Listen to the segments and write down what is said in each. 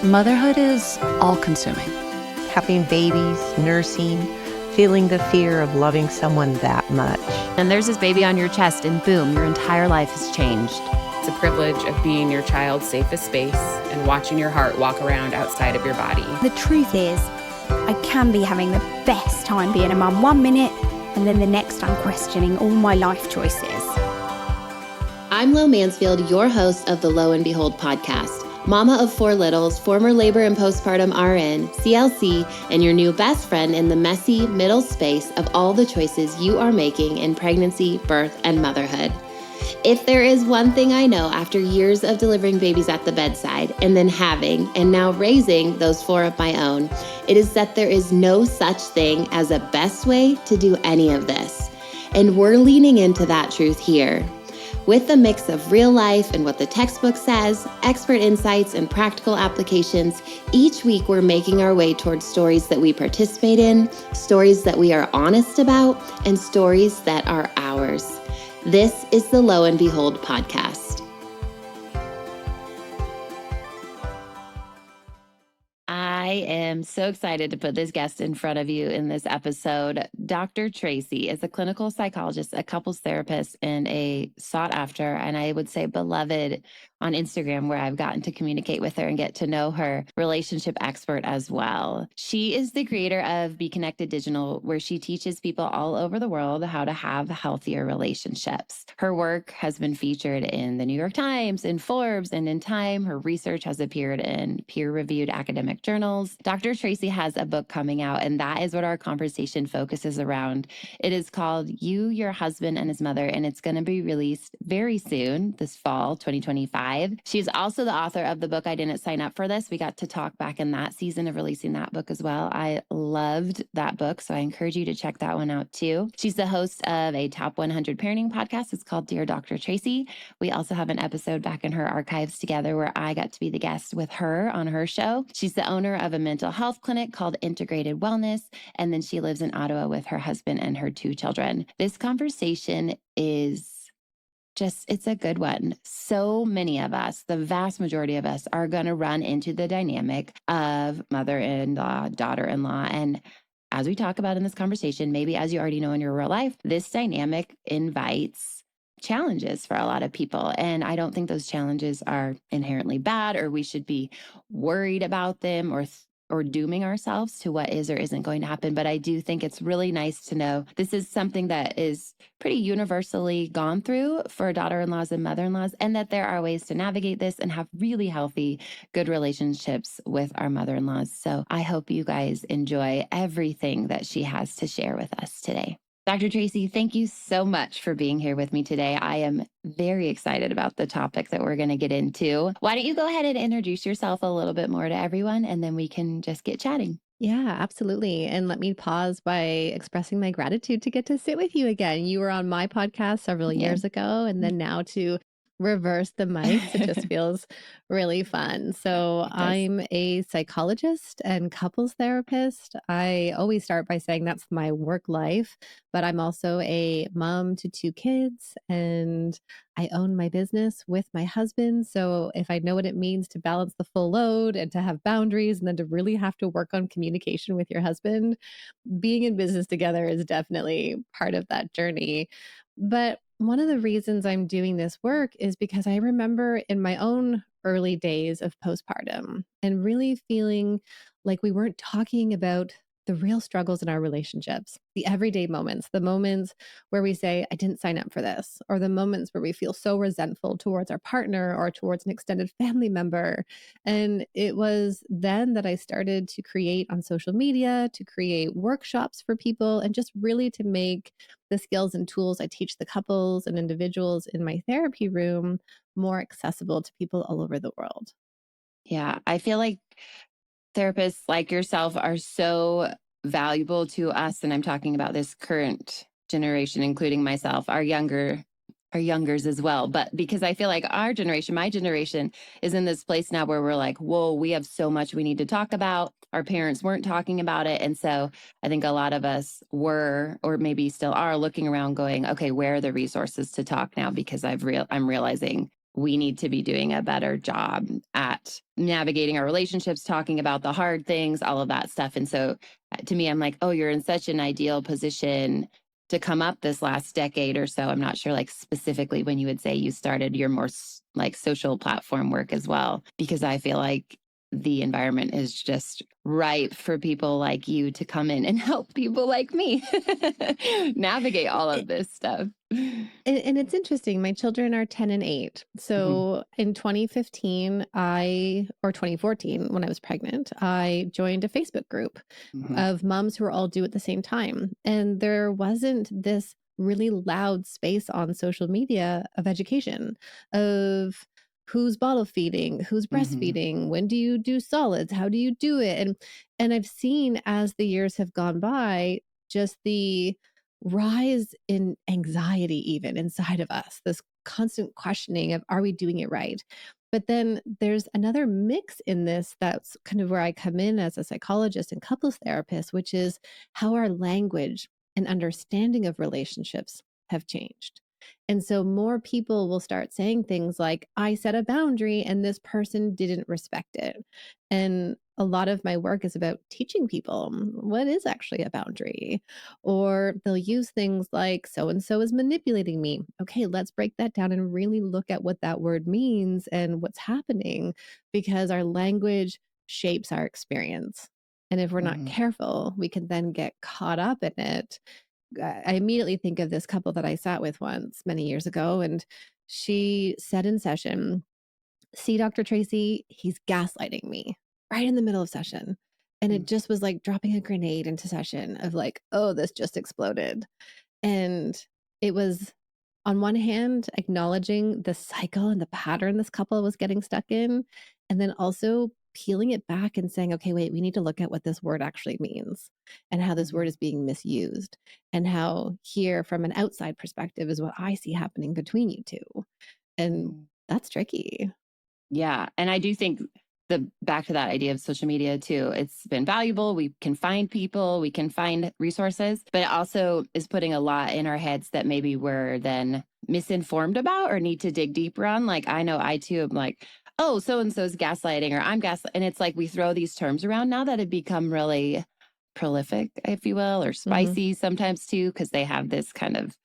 Motherhood is all-consuming. Having babies, nursing, feeling the fear of loving someone that much. And there's this baby on your chest and boom, your entire life has changed. It's a privilege of being your child's safest space and watching your heart walk around outside of your body. The truth is, I can be having the best time being a mum 1 minute, and then the next I'm questioning all my life choices. I'm Lo Mansfield, your host of the Lo and Behold podcast. Mama of 4 littles, former labor and postpartum RN, CLC, and your new best friend in the messy middle space of all the choices you are making in pregnancy, birth, and motherhood. If there is one thing I know after years of delivering babies at the bedside and then having and now raising those 4 of my own, it is that there is no such thing as a best way to do any of this. And we're leaning into that truth here. With a mix of real life and what the textbook says, expert insights, and practical applications, each week we're making our way towards stories that we participate in, stories that we are honest about, and stories that are ours. This is the Lo and Behold podcast. I am so excited to put this guest in front of you in this episode. Dr. Tracy is a clinical psychologist, a couples therapist, and a sought after, and I would say beloved on Instagram, where I've gotten to communicate with her and get to know her, relationship expert as well. She is the creator of Be Connected Digital, where she teaches people all over the world how to have healthier relationships. Her work has been featured in the New York Times, in Forbes, and in Time. Her research has appeared in peer-reviewed academic journals. Dr. Tracy has a book coming out, and that is what our conversation focuses around. It is called You, Your Husband, and His Mother, and it's going to be released very soon, this fall, 2025. She's also the author of the book I Didn't Sign Up for This. We got to talk back in that season of releasing that book as well. I loved that book, so I encourage you to check that one out too. She's the host of a top 100 parenting podcast. It's called Dear Dr. Tracy. We also have an episode back in her archives together where I got to be the guest with her on her show. She's the owner of a mental health clinic called Integrated Wellness, and then she lives in Ottawa with her husband and her 2 children. This conversation is it's a good one. So many of us, the vast majority of us, are going to run into the dynamic of mother-in-law, daughter-in-law. And as we talk about in this conversation, maybe as you already know in your real life, this dynamic invites challenges for a lot of people. And I don't think those challenges are inherently bad, or we should be worried about them or dooming ourselves to what is or isn't going to happen. But I do think it's really nice to know this is something that is pretty universally gone through for daughter-in-laws and mother-in-laws, and that there are ways to navigate this and have really healthy, good relationships with our mother-in-laws. So I hope you guys enjoy everything that she has to share with us today. Dr. Tracy, thank you so much for being here with me today. I am very excited about the topic that we're going to get into. Why don't you go ahead and introduce yourself a little bit more to everyone, and then we can just get chatting. Yeah, absolutely. And let me pause by expressing my gratitude to get to sit with you again. You were on my podcast several years ago, and then now to reverse the mics, it just feels really fun. So I'm a psychologist and couples therapist. I always start by saying that's my work life, but I'm also a mom to 2 kids, and I own my business with my husband. So if I know what it means to balance the full load and to have boundaries and then to really have to work on communication with your husband, being in business together is definitely part of that journey. But one of the reasons I'm doing this work is because I remember in my own early days of postpartum and really feeling like we weren't talking about the real struggles in our relationships, the everyday moments, the moments where we say, I didn't sign up for this, or the moments where we feel so resentful towards our partner or towards an extended family member. And it was then that I started to create on social media, to create workshops for people, and just really to make the skills and tools I teach the couples and individuals in my therapy room more accessible to people all over the world. Yeah, I feel like therapists like yourself are so valuable to us. And I'm talking about this current generation, including myself, our youngers as well. But because I feel like our generation, my generation, is in this place now where we're like, whoa, we have so much we need to talk about. Our parents weren't talking about it. And so I think a lot of us were, or maybe still are, looking around going, okay, where are the resources to talk now? Because I'm realizing we need to be doing a better job at navigating our relationships, talking about the hard things, all of that stuff. And so to me, I'm like, oh, you're in such an ideal position to come up this last decade or so. I'm not sure like specifically when you would say you started your more like social platform work as well, because I feel like the environment is just ripe for people like you to come in and help people like me navigate all of this stuff. And it's interesting. My children are 10 and 8. So in 2015, or 2014, when I was pregnant, I joined a Facebook group of moms who were all due at the same time. And there wasn't this really loud space on social media of education, of who's bottle feeding, who's breastfeeding, when do you do solids, how do you do it? And I've seen as the years have gone by, just the rise in anxiety even inside of us, this constant questioning of, are we doing it right? But then there's another mix in this that's kind of where I come in as a psychologist and couples therapist, which is how our language and understanding of relationships have changed. And so more people will start saying things like, I set a boundary and this person didn't respect it. And a lot of my work is about teaching people what is actually a boundary. Or they'll use things like, so and so is manipulating me. Okay, let's break that down and really look at what that word means and what's happening, because our language shapes our experience. And if we're not careful, we can then get caught up in it. I immediately think of this couple that I sat with once many years ago, and she said in session, see, Dr. Tracy, he's gaslighting me right in the middle of session. And it just was like dropping a grenade into session of like, oh, this just exploded. And it was, on one hand, acknowledging the cycle and the pattern this couple was getting stuck in, and then also peeling it back and saying, okay, wait, we need to look at what this word actually means and how this word is being misused, and how here from an outside perspective is what I see happening between you two. And that's tricky. Yeah. And I do think back to that idea of social media too, it's been valuable. We can find people, we can find resources, but it also is putting a lot in our heads that maybe we're then misinformed about or need to dig deeper on. Like, I know I too am like, oh, so-and-so's gaslighting, or I'm gaslighting. And it's like, we throw these terms around now that have become really prolific, if you will, or spicy sometimes too, because they have this kind of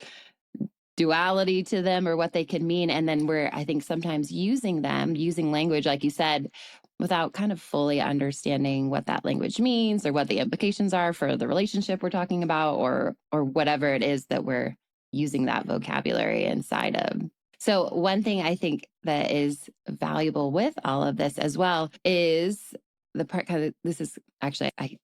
duality to them or what they can mean. And then we're, I think, sometimes using language, like you said, without kind of fully understanding what that language means or what the implications are for the relationship we're talking about, or whatever it is that we're using that vocabulary inside of. So one thing I think that is valuable with all of this as well is the part, this is actually, I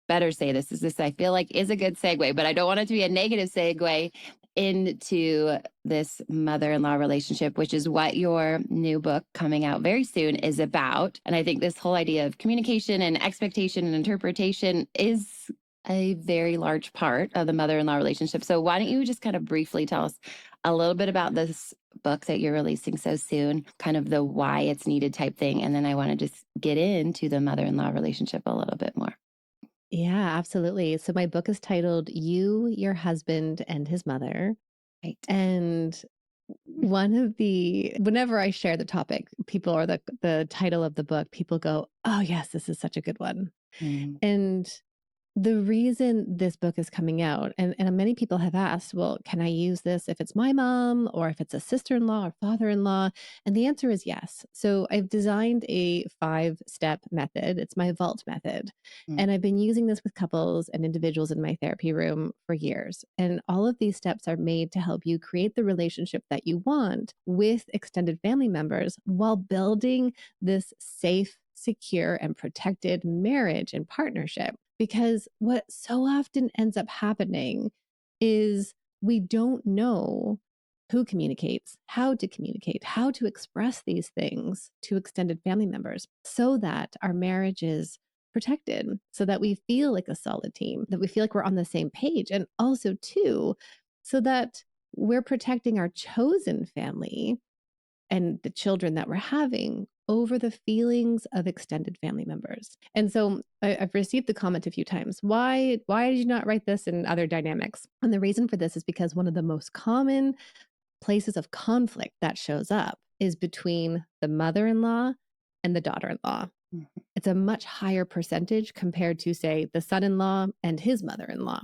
better say this I feel like is a good segue, but I don't want it to be a negative segue into this mother-in-law relationship, which is what your new book coming out very soon is about. And I think this whole idea of communication and expectation and interpretation is a very large part of the mother-in-law relationship. So why don't you just kind of briefly tell us a little bit about this book that you're releasing so soon, kind of the why it's needed type thing. And then I want to just get into the mother-in-law relationship a little bit more. Yeah, absolutely. So my book is titled You, Your Husband, and His Mother. Right. And whenever I share the topic, people, or the title of the book, people go, oh yes, this is such a good one. And the reason this book is coming out, and many people have asked, well, can I use this if it's my mom or if it's a sister-in-law or father-in-law? And the answer is yes. So I've designed a 5-step method. It's my vault method. And I've been using this with couples and individuals in my therapy room for years. And all of these steps are made to help you create the relationship that you want with extended family members while building this safe, secure, and protected marriage and partnership. Because what so often ends up happening is we don't know who communicates, how to express these things to extended family members so that our marriage is protected, so that we feel like a solid team, that we feel like we're on the same page. And also, too, so that we're protecting our chosen family and the children that we're having over the feelings of extended family members. And so I've received the comment a few times, why did you not write this in other dynamics? And the reason for this is because one of the most common places of conflict that shows up is between the mother-in-law and the daughter-in-law. It's a much higher percentage compared to, say, the son-in-law and his mother-in-law.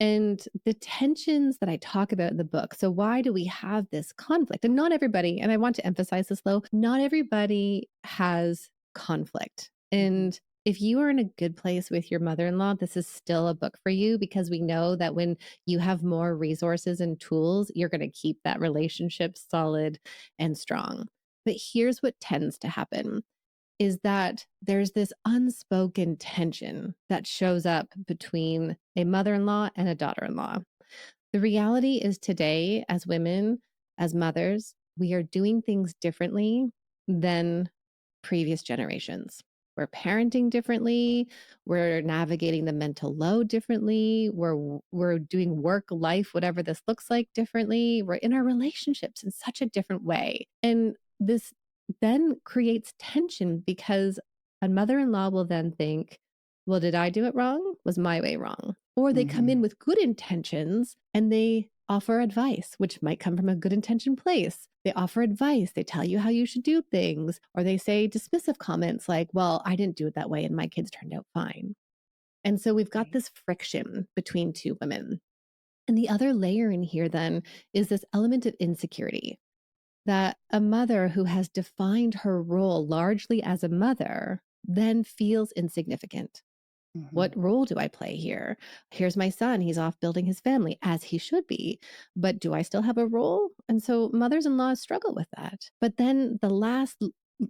And the tensions that I talk about in the book. So why do we have this conflict? And not everybody, and I want to emphasize this though, not everybody has conflict. And if you are in a good place with your mother-in-law, this is still a book for you, because we know that when you have more resources and tools, you're going to keep that relationship solid and strong. But here's what tends to happen is that there's this unspoken tension that shows up between a mother-in-law and a daughter-in-law. The reality is today, as women, as mothers, we are doing things differently than previous generations. We're parenting differently. We're navigating the mental load differently. We're doing work, life, whatever this looks like differently. We're in our relationships in such a different way. And this then creates tension, because a mother-in-law will then think, well, did I do it wrong? Was my way wrong? Or they come in with good intentions and they offer advice, which might come from a good intention place. They offer advice. They tell you how you should do things, or they say dismissive comments like, well, I didn't do it that way and my kids turned out fine. And so we've got this friction between two women. And the other layer in here then is this element of insecurity, that a mother who has defined her role largely as a mother then feels insignificant. What role do I play here? Here's my son. He's off building his family, as he should be. But do I still have a role? And so mothers-in-law struggle with that. But then the last,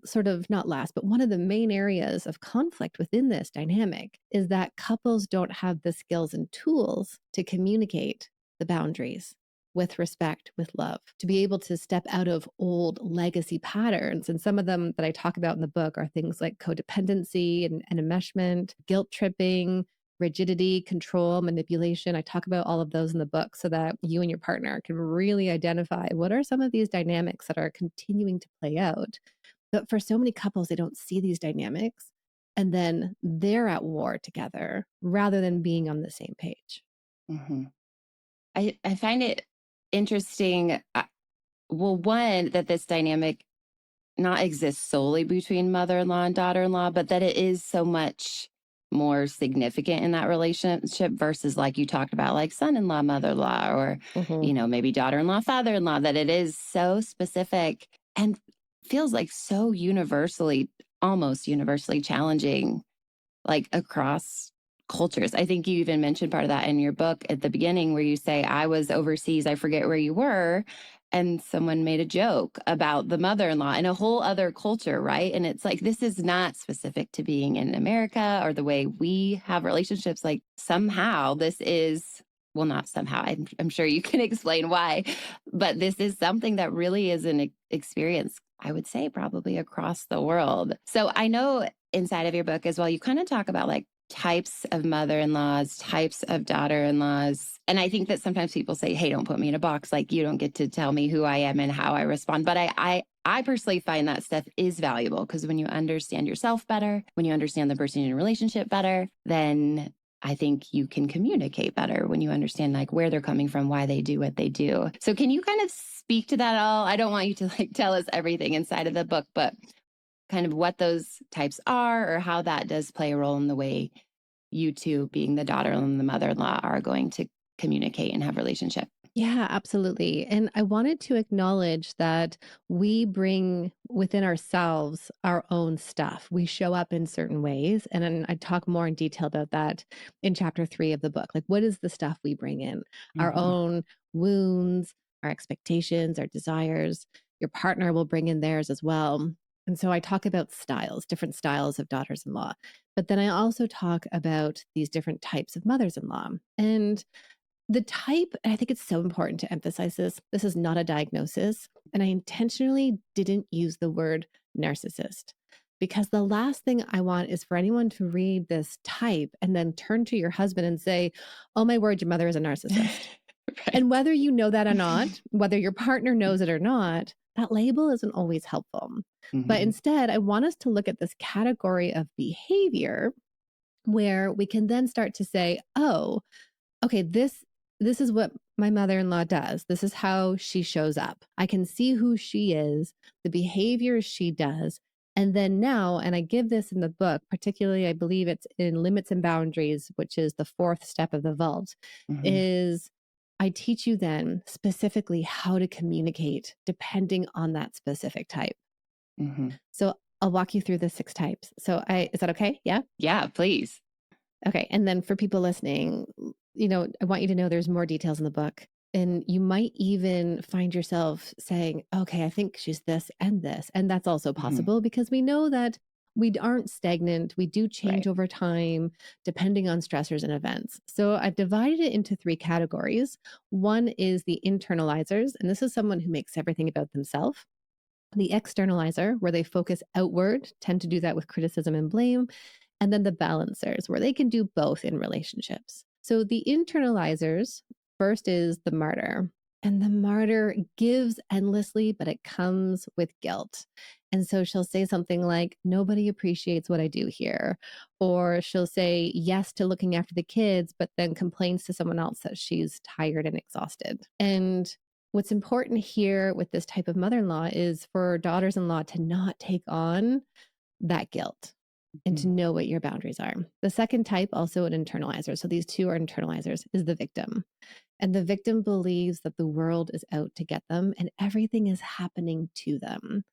sort of not last, but one of the main areas of conflict within this dynamic is that couples don't have the skills and tools to communicate the boundaries with respect, with love, to be able to step out of old legacy patterns. And some of them that I talk about in the book are things like codependency and enmeshment, guilt tripping, rigidity, control, manipulation. I talk about all of those in the book so that you and your partner can really identify what are some of these dynamics that are continuing to play out. But for so many couples, they don't see these dynamics, and then they're at war together rather than being on the same page. I find it interesting. Well, one, that this dynamic not exists solely between mother-in-law and daughter-in-law, but that it is so much more significant in that relationship versus, like you talked about, like son-in-law, mother-in-law, or, you know, maybe daughter-in-law, father-in-law, that it is so specific and feels like so universally, almost universally challenging, like across cultures. I think you even mentioned part of that in your book at the beginning, where you say, I was overseas, I forget where you were, and someone made a joke about the mother-in-law in a whole other culture, right? And it's like, this is not specific to being in America or the way we have relationships. Like somehow this is, well, not somehow, I'm sure you can explain why, but this is something that really is an experience, I would say, probably across the world. So I know inside of your book as well, you kind of talk about like types of mother-in-laws, types of daughter-in-laws. And I think that sometimes people say, hey, don't put me in a box. Like, you don't get to tell me who I am and how I respond. But I personally find that stuff is valuable, because when you understand yourself better, when you understand the person in a relationship better, then I think you can communicate better when you understand like where they're coming from, why they do what they do. So can you kind of speak to that at all? I don't want you to like tell us everything inside of the book, but kind of what those types are, or how that does play a role in the way you two, being the daughter and the mother-in-law, are going to communicate and have a relationship. Yeah, absolutely. And I wanted to acknowledge that we bring within ourselves our own stuff. We show up in certain ways. And then I talk more in detail about that in chapter 3 of the book. Like, what is the stuff we bring in? Our own wounds, our expectations, our desires. Your partner will bring in theirs as well. And so I talk about styles, different styles of daughters-in-law. But then I also talk about these different types of mothers-in-law. And the type, and I think it's so important to emphasize this is not a diagnosis. And I intentionally didn't use the word narcissist, because the last thing I want is for anyone to read this type and then turn to your husband and say, oh my word, your mother is a narcissist. Right. And whether you know that or not, whether your partner knows it or not, that label isn't always helpful. But instead, I want us to look at this category of behavior where we can then start to say, oh, okay, this is what my mother-in-law does. This is how she shows up. I can see who she is, the behaviors she does. And then now, and I give this in the book, particularly, I believe it's in Limits and Boundaries, which is the 4th step of the vault, is I teach you then specifically how to communicate depending on that specific type. So I'll walk you through the 6 types. So is that okay? Yeah? Yeah, please. Okay. And then for people listening, I want you to know there's more details in the book. And you might even find yourself saying, okay, I think she's this and this. And that's also possible because we know that we aren't stagnant. We do change over time depending on stressors and events. So I've divided it into 3 categories. One is the internalizers, and this is someone who makes everything about themselves. The externalizer, where they focus outward, tend to do that with criticism and blame. And then the balancers, where they can do both in relationships. So the internalizers, first is the martyr. And the martyr gives endlessly, but it comes with guilt. And so she'll say something like, nobody appreciates what I do here. Or she'll say yes to looking after the kids, but then complains to someone else that she's tired and exhausted. And what's important here with this type of mother-in-law is for daughters-in-law to not take on that guilt and to know what your boundaries are. The second type, also an internalizer, so these 2 are internalizers, is the victim. And the victim believes that the world is out to get them and everything is happening to them.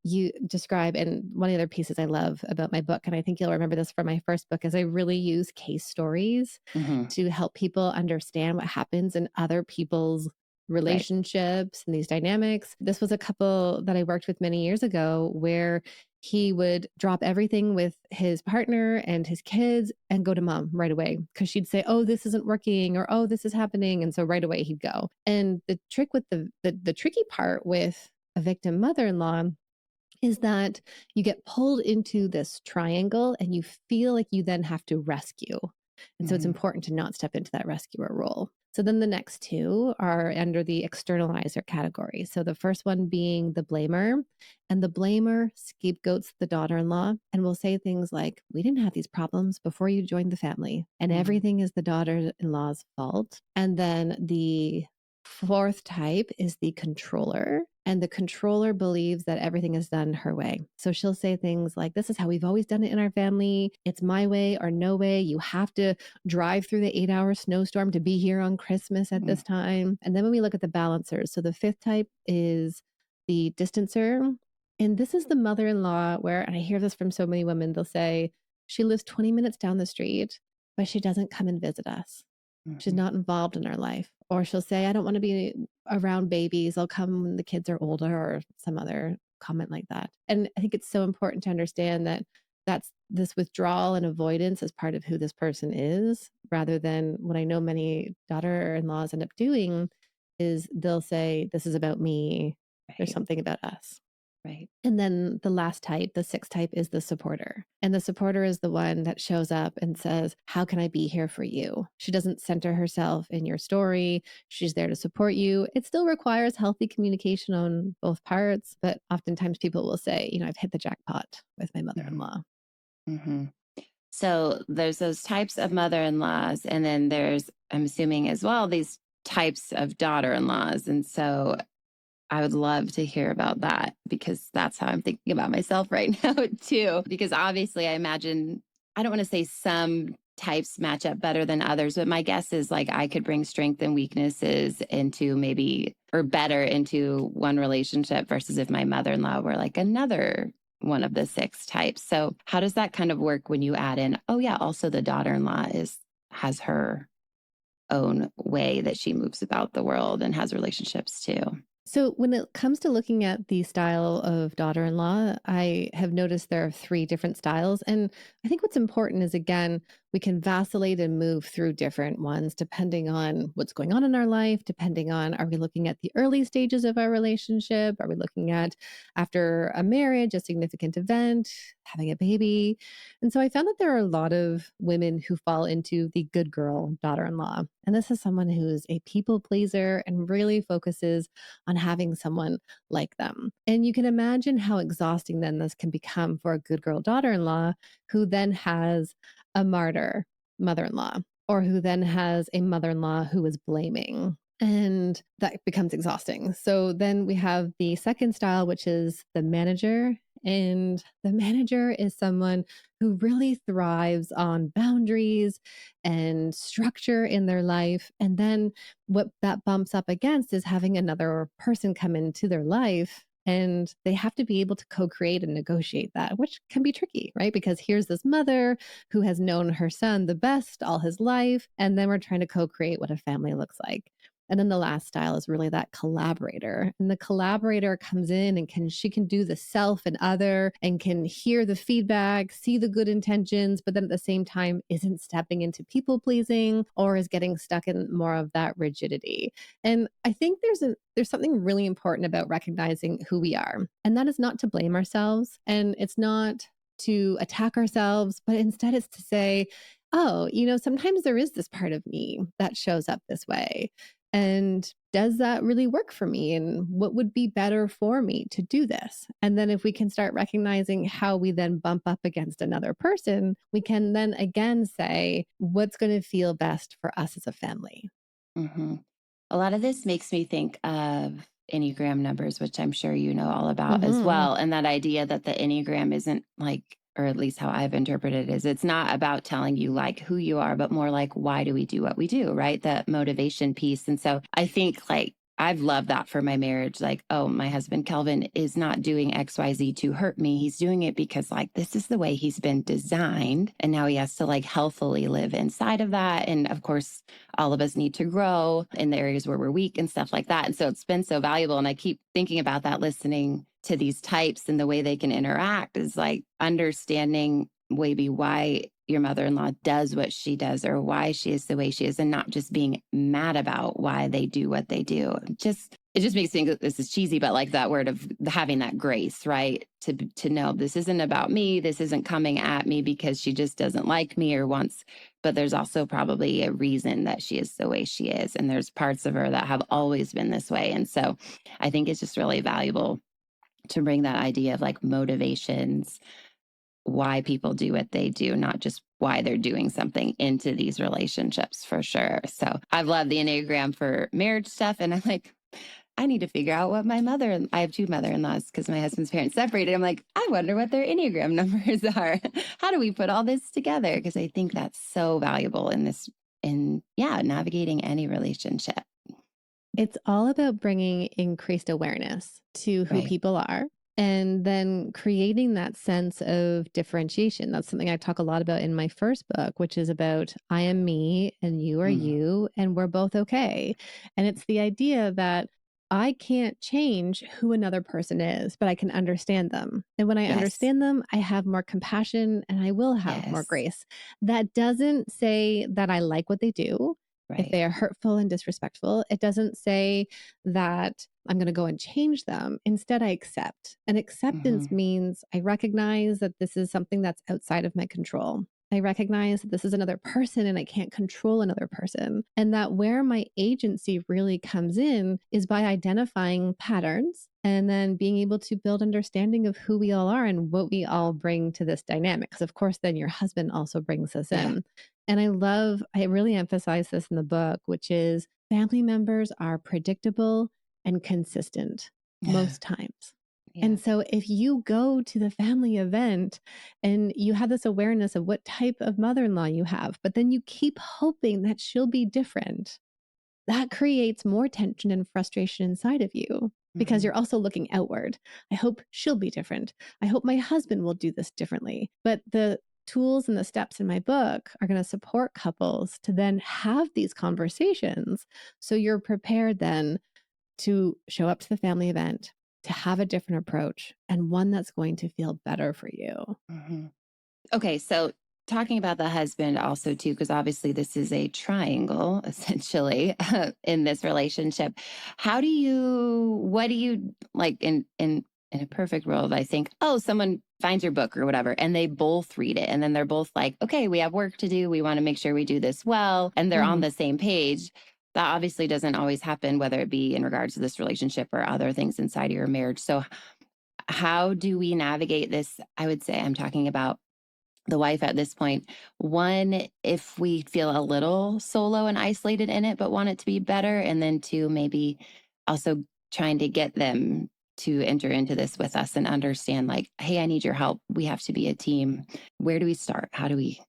You describe, and one of the other pieces I love about my book, and I think you'll remember this from my first book, is I really use case stories to help people understand what happens in other people's relationships and these dynamics. This was a couple that I worked with many years ago where he would drop everything with his partner and his kids and go to mom right away because she'd say, oh, this isn't working, or oh, this is happening. And so right away he'd go. And the trick with the tricky part with a victim mother-in-law is that you get pulled into this triangle and you feel like you then have to rescue. And so it's important to not step into that rescuer role. So then the next 2 are under the externalizer category. So the first one being the blamer, and the blamer scapegoats the daughter-in-law and will say things like, we didn't have these problems before you joined the family, and everything is the daughter-in-law's fault. And then the 4th type is the controller. And the controller believes that everything is done her way. So she'll say things like, this is how we've always done it in our family. It's my way or no way. You have to drive through the 8-hour snowstorm to be here on Christmas at this time. And then when we look at the balancers, so the 5th type is the distancer. And this is the mother-in-law where, and I hear this from so many women, they'll say, she lives 20 minutes down the street, but she doesn't come and visit us. She's not involved in our life. Or she'll say, I don't want to be around babies. I'll come when the kids are older, or some other comment like that. And I think it's so important to understand that that's this withdrawal and avoidance as part of who this person is, rather than what I know many daughter-in-laws end up doing is they'll say, this is about me. There's something about us. Right. And then the last type, the 6th type, is the supporter. And the supporter is the one that shows up and says, how can I be here for you? She doesn't center herself in your story. She's there to support you. It still requires healthy communication on both parts. But oftentimes people will say, I've hit the jackpot with my mother-in-law. So there's those types of mother-in-laws. And then there's, I'm assuming as well, these types of daughter-in-laws. And so I would love to hear about that because that's how I'm thinking about myself right now too. Because obviously I imagine, I don't want to say some types match up better than others, but my guess is like I could bring strength and weaknesses into maybe, or better into one relationship versus if my mother-in-law were like another one of the 6 types. So how does that kind of work when you add in, oh yeah, also the daughter-in-law has her own way that she moves about the world and has relationships too? So when it comes to looking at the style of daughter-in-law, I have noticed there are 3 different styles. And I think what's important is, again, we can vacillate and move through different ones depending on what's going on in our life, depending on, are we looking at the early stages of our relationship? Are we looking at after a marriage, a significant event, having a baby? And so I found that there are a lot of women who fall into the good girl daughter-in-law. And this is someone who's a people pleaser and really focuses on having someone like them. And you can imagine how exhausting then this can become for a good girl daughter-in-law who then has a martyr mother-in-law, or who then has a mother-in-law who is blaming. And that becomes exhausting. So then we have the second style, which is the manager. And the manager is someone who really thrives on boundaries and structure in their life. And then what that bumps up against is having another person come into their life. And they have to be able to co create and negotiate that, which can be tricky, right? Because here's this mother who has known her son the best all his life. And then we're trying to co create what a family looks like. And then the last style is really that collaborator. And the collaborator comes in and she can do the self and other and can hear the feedback, see the good intentions, but then at the same time isn't stepping into people pleasing or is getting stuck in more of that rigidity. And I think there's something really important about recognizing who we are. And that is not to blame ourselves, and it's not to attack ourselves, but instead it's to say, oh, sometimes there is this part of me that shows up this way. And does that really work for me? And what would be better for me to do this? And then if we can start recognizing how we then bump up against another person, we can then again say, what's going to feel best for us as a family? Mm-hmm. A lot of this makes me think of Enneagram numbers, which I'm sure you know all about as well. And that idea that the Enneagram isn't like, or at least how I've interpreted it, is it's not about telling you like who you are, but more like, why do we do what we do, right? That motivation piece. And so I think like, I've loved that for my marriage. Like, oh, my husband, Kelvin, is not doing XYZ to hurt me. He's doing it because like, this is the way he's been designed. And now he has to like healthily live inside of that. And of course, all of us need to grow in the areas where we're weak and stuff like that. And so it's been so valuable. And I keep thinking about that, listening to these types and the way they can interact, is like understanding maybe why your mother-in-law does what she does or why she is the way she is, and not just being mad about why they do what they do. It just makes me think, this is cheesy, but like that word of having that grace, right? To know this isn't about me. This isn't coming at me because she just doesn't like me or wants, but there's also probably a reason that she is the way she is. And there's parts of her that have always been this way. And so I think it's just really valuable to bring that idea of like motivations, why people do what they do, not just why they're doing something, into these relationships for sure. So I've loved the Enneagram for marriage stuff. And I'm like, I need to figure out what I have two mother-in-laws because my husband's parents separated. I'm like, I wonder what their Enneagram numbers are. How do we put all this together? Because I think that's so valuable in navigating any relationship. It's all about bringing increased awareness to who people are, and then creating that sense of differentiation. That's something I talk a lot about in my first book, which is about I am me and you are you, and we're both okay. And it's the idea that I can't change who another person is, but I can understand them. And when I understand them, I have more compassion and I will have more grace. That doesn't say that I like what they do. If they are hurtful and disrespectful, it doesn't say that I'm going to go and change them. Instead, I accept. And acceptance means I recognize that this is something that's outside of my control. I recognize that this is another person and I can't control another person. And that where my agency really comes in is by identifying patterns and then being able to build understanding of who we all are and what we all bring to this dynamic. Because of course, then your husband also brings this in. And I really emphasize this in the book, which is family members are predictable and consistent most times. And so if you go to the family event and you have this awareness of what type of mother-in-law you have, but then you keep hoping that she'll be different, that creates more tension and frustration inside of you because you're also looking outward. I hope she'll be different. I hope my husband will do this differently. But the tools and the steps in my book are going to support couples to then have these conversations. So you're prepared then to show up to the family event, to have a different approach and one that's going to feel better for you. Okay. So talking about the husband also too, because obviously this is a triangle essentially in this relationship. What do you like in a perfect world? I think, someone finds your book or whatever, and they both read it. And then they're both like, okay, we have work to do. We want to make sure we do this well. And they're on the same page. That obviously doesn't always happen, whether it be in regards to this relationship or other things inside of your marriage. So how do we navigate this? I would say I'm talking about the wife at this point. One, if we feel a little solo and isolated in it, but want it to be better. And then two, maybe also trying to get them to enter into this with us and understand like, hey, I need your help. We have to be a team. Where do we start? How do we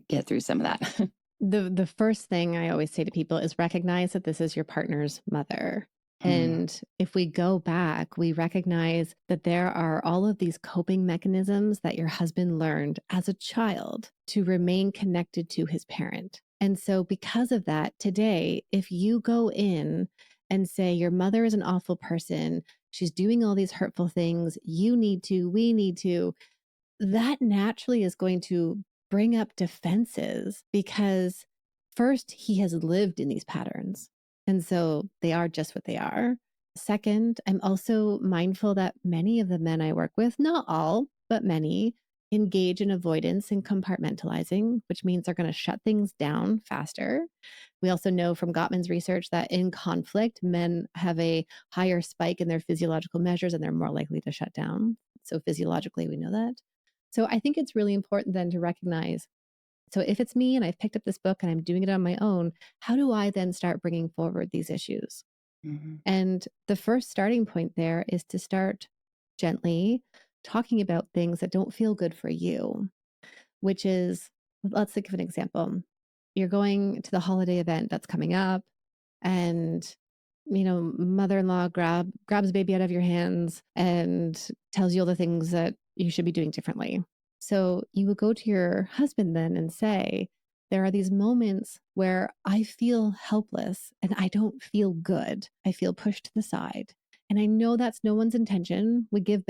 get through some of that? The first thing I always say to people is recognize that this is your partner's mother. And if we go back, we recognize that there are all of these coping mechanisms that your husband learned as a child to remain connected to his parent. And so because of that, today, if you go in and say, your mother is an awful person, she's doing all these hurtful things, you need to, we need to, that naturally is going to bring up defenses because first, he has lived in these patterns. And so they are just what they are. Second, I'm also mindful that many of the men I work with, not all, but many, engage in avoidance and compartmentalizing, which means they're going to shut things down faster. We also know from Gottman's research that in conflict, men have a higher spike in their physiological measures and they're more likely to shut down. So physiologically, we know that. So I think it's really important then to recognize, so if it's me and I've picked up this book and I'm doing it on my own, how do I then start bringing forward these issues? And the first starting point there is to start gently talking about things that don't feel good for you, which is, let's think of an example. You're going to the holiday event that's coming up and mother-in-law grabs baby out of your hands and tells you all the things that you should be doing differently. So you would go to your husband then and say, there are these moments where I feel helpless and I don't feel good. I feel pushed to the side. And I know that's no one's intention. We give,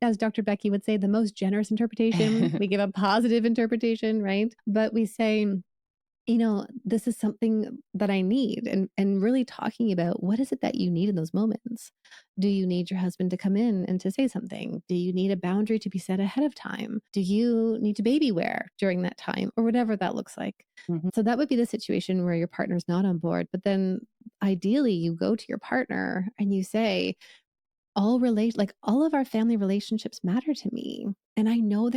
as Dr. Becky would say, the most generous interpretation. We give a positive interpretation, right? But we say, this is something that I need, and really talking about what is it that you need in those moments. Do you need your husband to come in and to say something? Do you need a boundary to be set ahead of time? Do you need to baby wear during that time or whatever that looks like? So that would be the situation where your partner's not on board. But then ideally you go to your partner and you say, all of our family relationships matter to me. And I know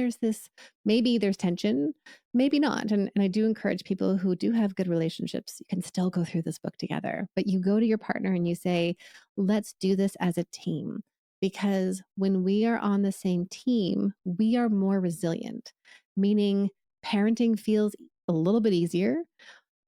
maybe there's tension, maybe not. And I do encourage people who do have good relationships, you can still go through this book together. But you go to your partner and you say, let's do this as a team. Because when we are on the same team, we are more resilient, meaning parenting feels a little bit easier.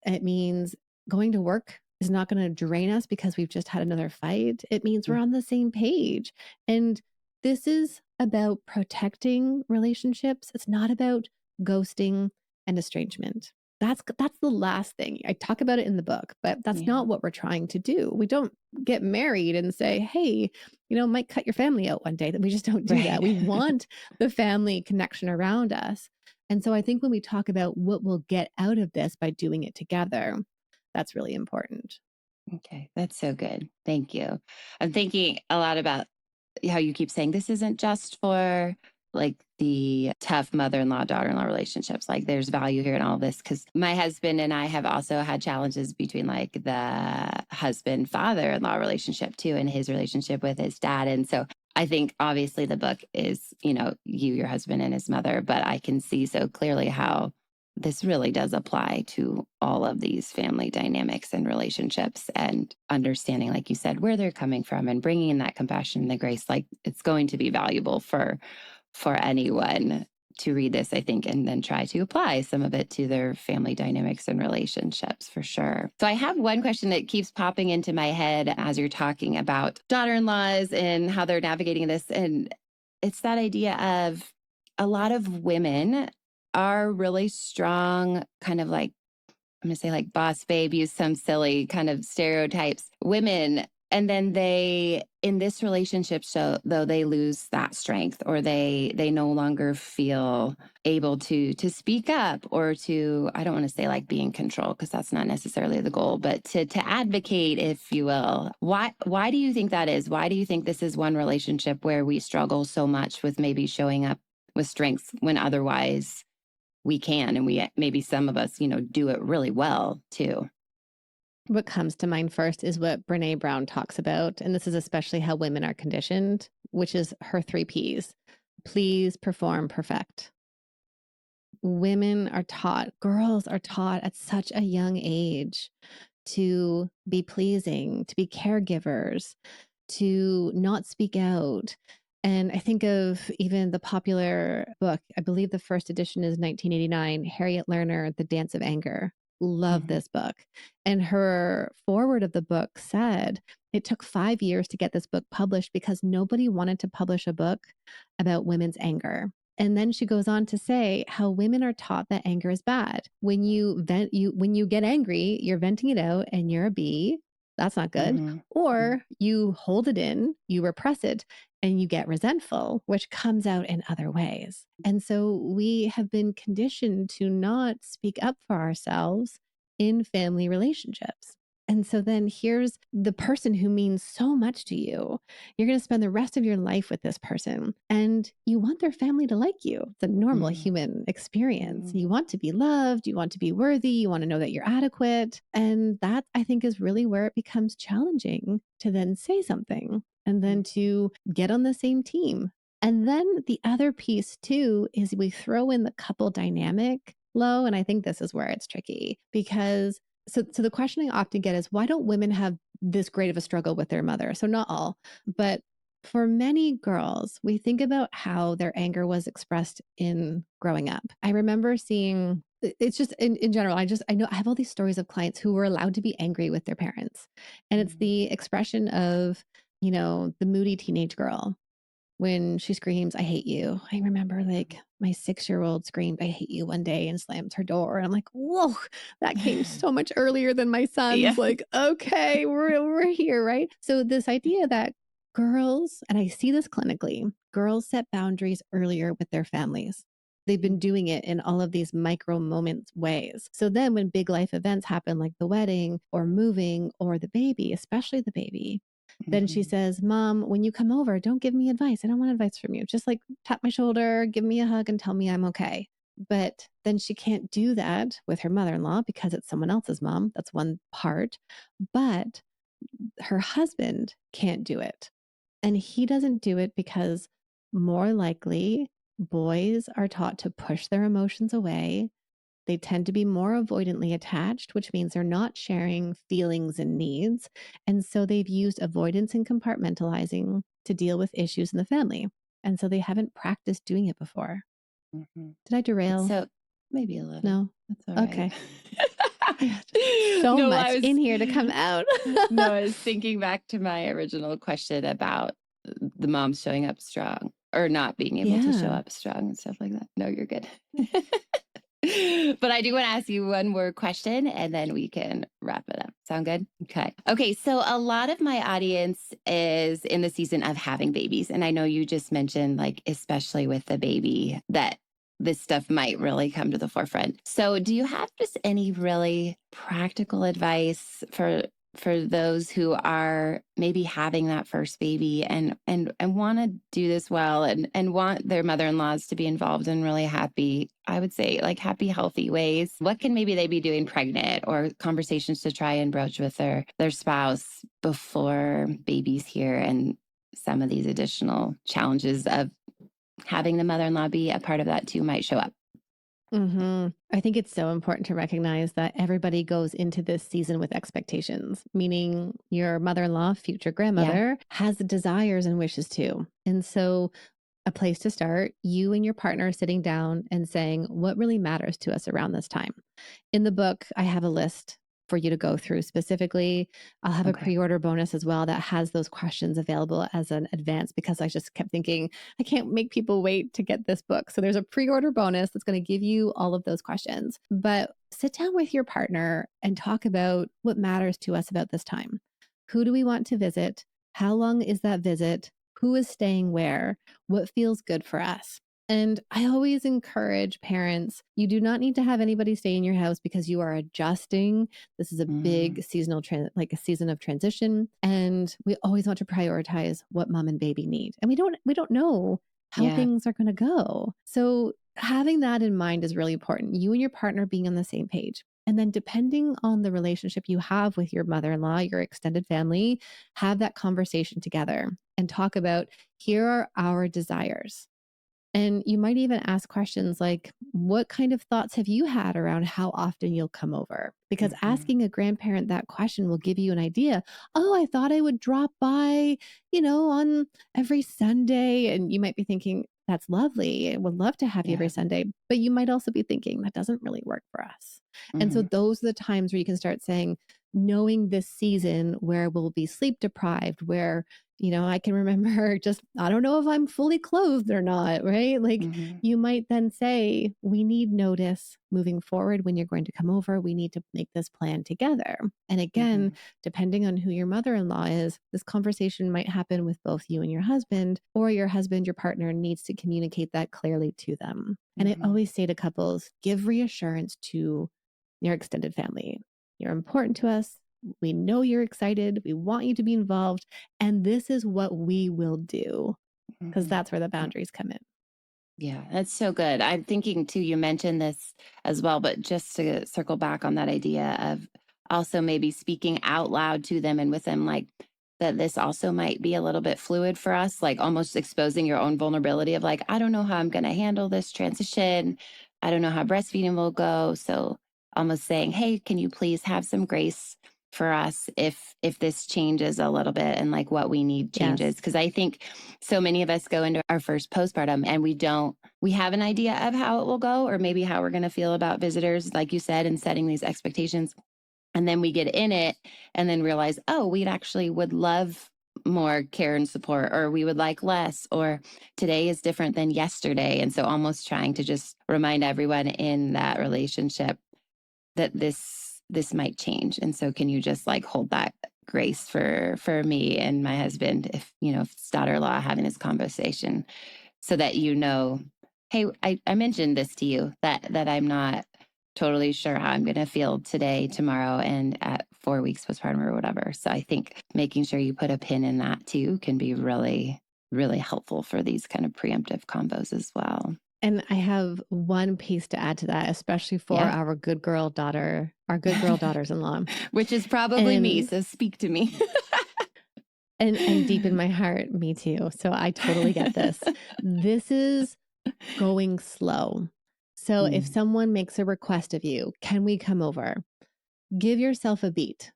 It means going to work is not going to drain us because we've just had another fight. It means we're on the same page. And this is about protecting relationships. It's not about ghosting and estrangement. That's the last thing. I talk about it in the book, but that's not what we're trying to do. We don't get married and say, hey, might cut your family out one day. That we just don't do that. We want the family connection around us. And so I think when we talk about what we'll get out of this by doing it together, that's really important. Okay, that's so good. Thank you. I'm thinking a lot about how you keep saying this isn't just for like the tough mother-in-law, daughter-in-law relationships. Like there's value here in all this because my husband and I have also had challenges between like the husband-father-in-law relationship too, and his relationship with his dad. And so I think obviously the book is, your husband and his mother, but I can see so clearly how this really does apply to all of these family dynamics and relationships and understanding, like you said, where they're coming from and bringing in that compassion and the grace. Like it's going to be valuable for anyone to read this, I think, and then try to apply some of it to their family dynamics and relationships for sure. So I have one question that keeps popping into my head as you're talking about daughter-in-laws and how they're navigating this. And it's that idea of a lot of women are really strong, kind of like, I'm going to say like boss babe, use some silly kind of stereotypes, women. And then they, in this relationship, though they lose that strength or they no longer feel able to speak up or to, I don't want to say like be in control because that's not necessarily the goal, but to advocate, if you will. Why do you think that is? Why do you think this is one relationship where we struggle so much with maybe showing up with strengths when otherwise we can, and we maybe some of us, do it really well too? What comes to mind first is what Brene Brown talks about, and this is especially how women are conditioned, which is her 3 Ps: please, perform, perfect. girls are taught at such a young age to be pleasing, to be caregivers, to not speak out. And I think of even the popular book, I believe the first edition is 1989, Harriet Lerner, The Dance of Anger. Love this book. And her foreword of the book said it took 5 years to get this book published because nobody wanted to publish a book about women's anger. And then she goes on to say how women are taught that anger is bad. When you get angry, you're venting it out and you're a bee. That's not good. Or you hold it in, you repress it, and you get resentful, which comes out in other ways. And so we have been conditioned to not speak up for ourselves in family relationships. And so then here's the person who means so much to you. You're going to spend the rest of your life with this person and you want their family to like you. It's a normal human experience. You want to be loved. You want to be worthy. You want to know that you're adequate. And that, I think, is really where it becomes challenging to then say something and then to get on the same team. And then the other piece too is we throw in the couple dynamic low. And I think this is where it's tricky because so the question I often get is, why don't women have this great of a struggle with their mother? So not all, but for many girls, we think about how their anger was expressed in growing up. I remember seeing, it's just in general, I know I have all these stories of clients who were allowed to be angry with their parents. And it's the expression of, the moody teenage girl. When she screams, I hate you. I remember like my 6-year-old screamed, I hate you one day and slammed her door. And I'm like, whoa, that came so much earlier than my son's. Like, okay, we're here, right? So this idea that girls, and I see this clinically, girls set boundaries earlier with their families. They've been doing it in all of these micro moments ways. So then when big life events happen, like the wedding or moving or the baby, especially the baby, then she says, Mom, when you come over, don't give me advice. I don't want advice from you. Just like tap my shoulder, give me a hug and tell me I'm okay. But then she can't do that with her mother-in-law because it's someone else's mom. That's one part. But her husband can't do it. And he doesn't do it because more likely boys are taught to push their emotions away. They tend to be more avoidantly attached, which means they're not sharing feelings and needs. And so they've used avoidance and compartmentalizing to deal with issues in the family. And so they haven't practiced doing it before. Did I derail? So maybe a little. No. That's all right. Okay. So much in here to come out. No, I was thinking back to my original question about the mom showing up strong or not being able to show up strong and stuff like that. No, you're good. But I do want to ask you one more question and then we can wrap it up. Sound good? Okay. Okay. So a lot of my audience is in the season of having babies. And I know you just mentioned, like, especially with the baby, that this stuff might really come to the forefront. So do you have just any really practical advice for those who are maybe having that first baby and want to do this well and want their mother-in-laws to be involved in really happy, I would say, like happy, healthy ways? What can maybe they be doing pregnant or conversations to try and broach with their spouse before baby's here and some of these additional challenges of having the mother-in-law be a part of that too might show up? I think it's so important to recognize that everybody goes into this season with expectations, meaning your mother-in-law, future grandmother, has desires and wishes too. And so a place to start, you and your partner sitting down and saying, what really matters to us around this time? In the book, I have a list for you to go through specifically. I'll have a pre-order bonus as well that has those questions available as an advance because I just kept thinking, I can't make people wait to get this book. So there's a pre-order bonus that's going to give you all of those questions. But sit down with your partner and talk about what matters to us about this time. Who do we want to visit? How long is that visit? Who is staying where? What feels good for us? And I always encourage parents, you do not need to have anybody stay in your house because you are adjusting. This is a big seasonal, like a season of transition. And we always want to prioritize what mom and baby need. And we don't know how things are going to go. So having that in mind is really important. You and your partner being on the same page. And then depending on the relationship you have with your mother-in-law, your extended family, have that conversation together and talk about, here are our desires. And you might even ask questions like, what kind of thoughts have you had around how often you'll come over? Because Mhm. asking a grandparent that question will give you an idea. Oh, I thought I would drop by, on every Sunday. And you might be thinking, that's lovely. I would love to have you every Yeah. Sunday. But you might also be thinking, that doesn't really work for us. And so Mhm. those are the times where you can start saying, knowing this season where we'll be sleep deprived, where I can remember just, I don't know if I'm fully clothed or not, right? Like Mhm. you might then say, we need notice moving forward when you're going to come over. We need to make this plan together. And again, Mhm. depending on who your mother-in-law is, this conversation might happen with both you and your husband, or your husband, your partner needs to communicate that clearly to them. And I Mhm. always say to couples, give reassurance to your extended family. You're important to us. We know you're excited. We want you to be involved. And this is what we will do, because Mhm. that's where the boundaries come in. Yeah, that's so good. I'm thinking too, you mentioned this as well, but just to circle back on that idea of also maybe speaking out loud to them and with them, like that this also might be a little bit fluid for us, like almost exposing your own vulnerability of like, I don't know how I'm going to handle this transition. I don't know how breastfeeding will go. So almost saying, hey, can you please have some grace for us if this changes a little bit and like what we need changes? Yes. Because I think so many of us go into our first postpartum and we have an idea of how it will go, or maybe how we're going to feel about visitors, like you said, and setting these expectations. And then we get in it and then realize, oh, we actually would love more care and support, or we would like less, or today is different than yesterday. And so almost trying to just remind everyone in that relationship that this might change. And so can you just like hold that grace for me and my husband, if if it's daughter-in-law having this conversation, so that hey, I mentioned this to you, that I'm not totally sure how I'm going to feel today, tomorrow, and at 4 weeks postpartum or whatever. So I think making sure you put a pin in that too can be really, really helpful for these kind of preemptive combos as well. And I have one piece to add to that, especially for Yeah. our good girl daughters-in-law. Which is probably me. And So speak to me. and deep in my heart, me too. So I totally get this. This is going slow. So if Mm, someone makes a request of you, can we come over? Give yourself a beat.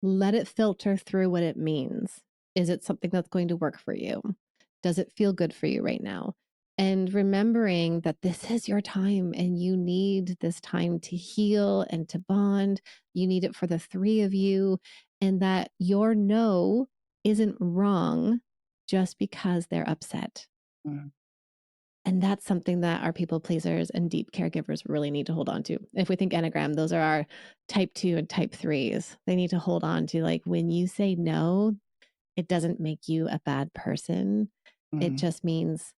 Let it filter through what it means. Is it something that's going to work for you? Does it feel good for you right now? And remembering that this is your time and you need this time to heal and to bond. You need it for the three of you, and that your no isn't wrong just because they're upset. mm. And that's something that our people pleasers and deep caregivers really need to hold on to. If we think Enneagram, those are our type 2 and type 3s. They need to hold on to, like, when you say no, it doesn't make you a bad person. It Mm. just means,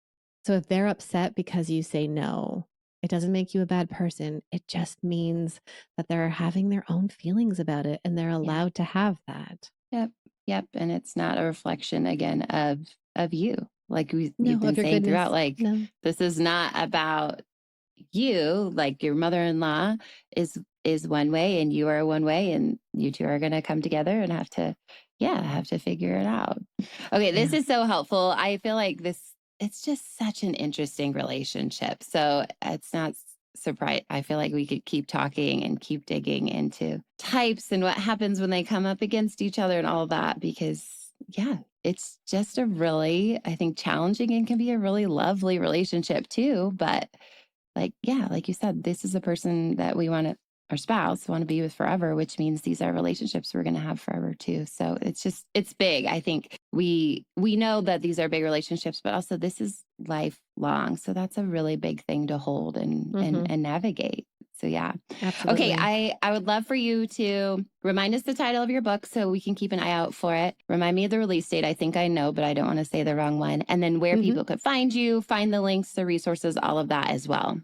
so if they're upset because you say no, it doesn't make you a bad person. It just means that they're having their own feelings about it and they're Yeah. allowed to have that. Yep. Yep. And it's not a reflection again of you. Like you've No, been of your saying throughout, goodness. like No. this is not about you. Like your mother-in-law is one way and you are one way, and you two are gonna come together and have to figure it out. Okay, this Yeah. is so helpful. I feel like it's just such an interesting relationship. So it's not surprise. I feel like we could keep talking and keep digging into types and what happens when they come up against each other and all of that, because yeah, it's just a really, I think, challenging and can be a really lovely relationship too. But like, yeah, like you said, this is a person that our spouse want to be with forever, which means these are relationships we're going to have forever too. So it's big. I think we know that these are big relationships, but also this is lifelong. So that's a really big thing to hold and navigate. So yeah. Okay. Absolutely. I would love for you to remind us the title of your book so we can keep an eye out for it. Remind me of the release date. I think I know, but I don't want to say the wrong one. And then where people could find you, find the links, the resources, all of that as well.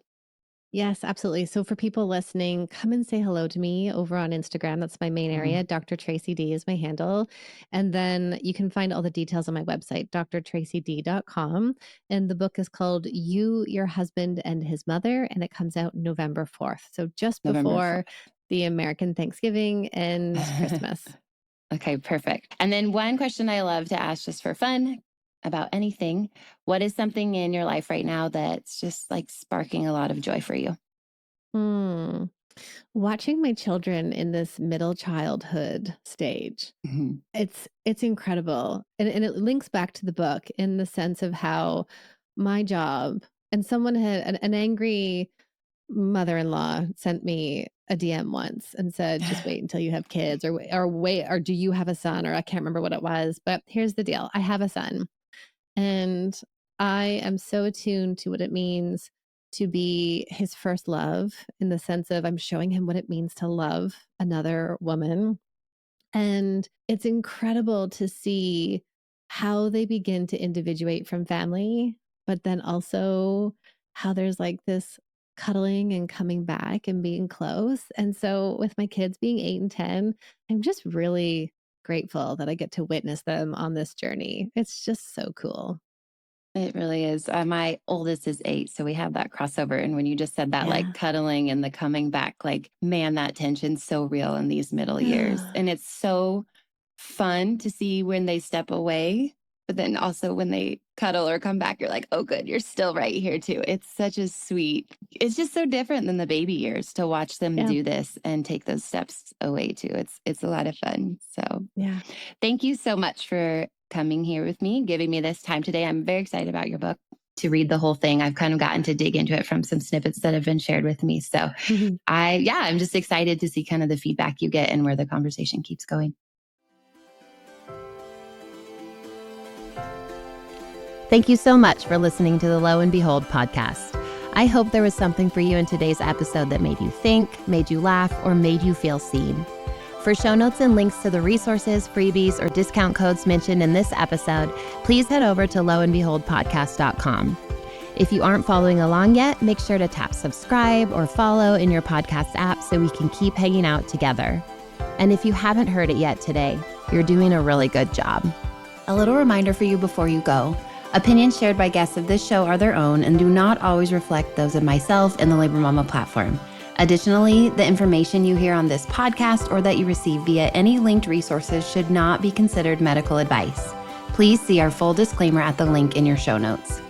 Yes, absolutely. So for people listening, come and say hello to me over on Instagram. That's my main area. Dr. Tracy D is my handle. And then you can find all the details on my website, drtracyd.com. And the book is called You, Your Husband, and His Mother, and it comes out November 4th. So just November before the American Thanksgiving and 4th. Christmas. Okay, perfect. And then one question I love to ask just for fun, about anything, what is something in your life right now that's just like sparking a lot of joy for you? Watching my children in this middle childhood stage, Mhm. it's incredible. And it links back to the book in the sense of how my job and someone had an angry mother-in-law sent me a DM once and said, just wait until you have kids or wait, or do you have a son? Or I can't remember what it was, but here's the deal. I have a son and I am so attuned to what it means to be his first love in the sense of I'm showing him what it means to love another woman. And it's incredible to see how they begin to individuate from family, but then also how there's like this cuddling and coming back and being close. And so with my kids being 8 and 10, I'm just really grateful that I get to witness them on this journey. It's just so cool. It really is. My oldest is 8, so we have that crossover. And when you just said that, like Yeah. cuddling and the coming back, like, man, that tension's so real in these middle years. And it's so fun to see when they step away, but then also when they cuddle or come back, you're like, oh, good, you're still right here too. It's such a sweet, it's just so different than the baby years to watch them Yeah. do this and take those steps away too. It's a lot of fun. So Yeah. thank you so much for coming here with me, giving me this time today. I'm very excited about your book to read the whole thing. I've kind of gotten to dig into it from some snippets that have been shared with me. So I'm just excited to see kind of the feedback you get and where the conversation keeps going. Thank you so much for listening to the Lo and Behold podcast. I hope there was something for you in today's episode that made you think, made you laugh, or made you feel seen. For show notes and links to the resources, freebies, or discount codes mentioned in this episode, please head over to loandbeholdpodcast.com. If you aren't following along yet, make sure to tap subscribe or follow in your podcast app so we can keep hanging out together. And if you haven't heard it yet today, you're doing a really good job. A little reminder for you before you go. Opinions shared by guests of this show are their own and do not always reflect those of myself and the Labor Mama platform. Additionally, the information you hear on this podcast or that you receive via any linked resources should not be considered medical advice. Please see our full disclaimer at the link in your show notes.